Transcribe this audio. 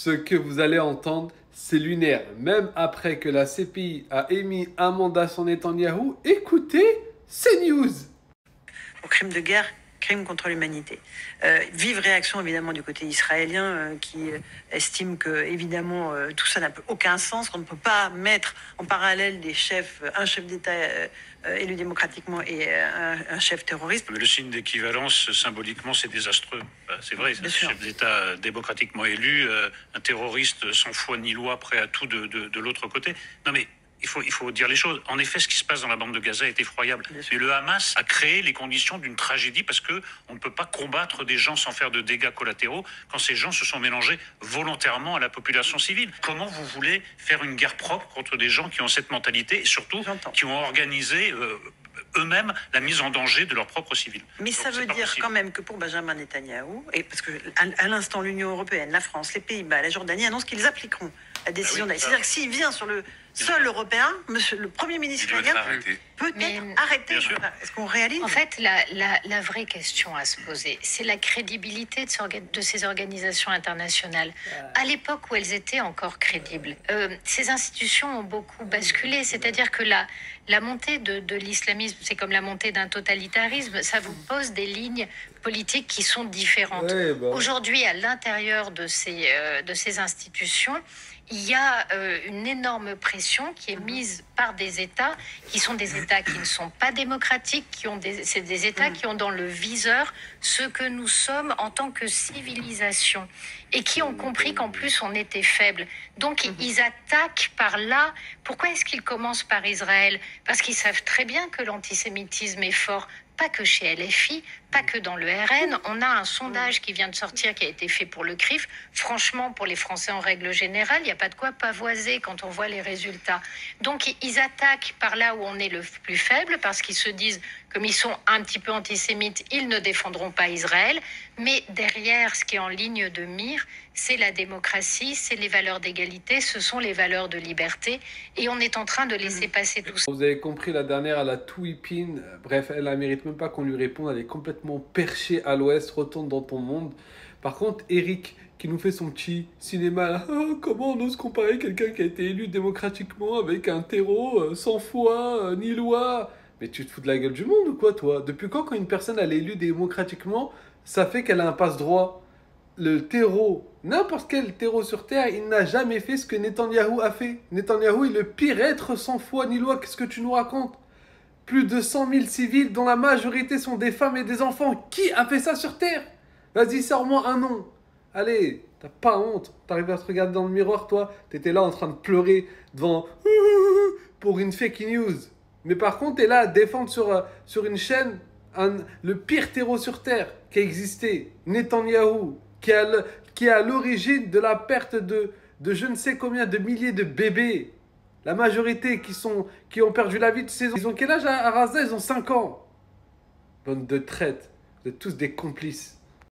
Ce que vous allez entendre, c'est lunaire. Même après que la CPI a émis un mandat sur Netanyahou, écoutez CNews. Pour crime de guerre, crime contre l'humanité. Vive réaction évidemment du côté israélien qui estime que évidemment tout ça n'a aucun sens, qu'on ne peut pas mettre en parallèle des chefs, un chef d'État élu démocratiquement et un chef terroriste. Mais le signe d'équivalence symboliquement c'est désastreux. C'est vrai, c'est un chef d'État démocratiquement élu, un terroriste sans foi ni loi prêt à tout de l'autre côté. Non mais il faut dire les choses. En effet, ce qui se passe dans la bande de Gaza est effroyable. Mais le Hamas a créé les conditions d'une tragédie parce que on ne peut pas combattre des gens sans faire de dégâts collatéraux quand ces gens se sont mélangés volontairement à la population civile. Comment vous voulez faire une guerre propre contre des gens qui ont cette mentalité et surtout qui ont organisé eux-mêmes la mise en danger de leurs propres civils. Mais ça veut dire quand même que pour Benjamin Netanyahou, et parce que à l'instant l'Union européenne, la France, les Pays-Bas, la Jordanie annoncent qu'ils appliqueront la décision d'Aïe. C'est-à-dire que s'il vient sur le sol européen, le Premier ministre israélien peut être arrêté. Est-ce qu'on réalise? En fait, la vraie question à se poser, c'est la crédibilité de ces organisations internationales. À l'époque où elles étaient encore crédibles, ces institutions ont beaucoup basculé. C'est-à-dire que la montée de l'islamisme, c'est comme la montée d'un totalitarisme. Ça vous pose des lignes politiques qui sont différentes. Aujourd'hui, à l'intérieur de ces institutions, il y a une énorme pression qui est mise par des États qui sont des États qui ne sont pas démocratiques, c'est des États qui ont dans le viseur ce que nous sommes en tant que civilisation et qui ont compris qu'en plus on était faible. Donc ils attaquent par là. Pourquoi est-ce qu'ils commencent par Israël? Parce qu'ils savent très bien que l'antisémitisme est fort. Pas que chez LFI, pas que dans le RN. On a un sondage qui vient de sortir, qui a été fait pour le CRIF. Franchement, pour les Français en règle générale, il n'y a pas de quoi pavoiser quand on voit les résultats. Donc, ils attaquent par là où on est le plus faible, parce qu'ils se disent, comme ils sont un petit peu antisémites, ils ne défendront pas Israël. Mais derrière, ce qui est en ligne de mire, c'est la démocratie, c'est les valeurs d'égalité, ce sont les valeurs de liberté. Et on est en train de laisser passer tout ça. Vous avez compris, la dernière, elle a tout whipping. Bref, elle ne mérite même pas qu'on lui réponde. Elle est complètement perchée à l'ouest. Retourne dans ton monde. Par contre, Eric, qui nous fait son petit cinéma là. Ah, comment on ose comparer quelqu'un qui a été élu démocratiquement avec un terreau sans foi ni loi? Mais tu te fous de la gueule du monde ou quoi, toi? Depuis quand une personne elle est élue démocratiquement, ça fait qu'elle a un passe-droit? Le terreau, n'importe quel terreau sur terre, il n'a jamais fait ce que Netanyahou a fait. Netanyahou est le pire être sans foi ni loi. Qu'est-ce que tu nous racontes? Plus de 100 000 civils, dont la majorité sont des femmes et des enfants. Qui a fait ça sur terre? Vas-y, sors-moi un nom. Allez, t'as pas honte. T'arrives à te regarder dans le miroir, toi. T'étais là en train de pleurer devant pour une fake news. Mais par contre, t'es là à défendre sur une chaîne le pire terreau sur terre qui a existé. Netanyahou. Qui est à l'origine de la perte de je ne sais combien de milliers de bébés. La majorité qui ont perdu la vie de ces enfants. Ils ont quel âge à Gaza? Ils ont 5 ans. Bande de traîtres. Vous êtes tous des complices.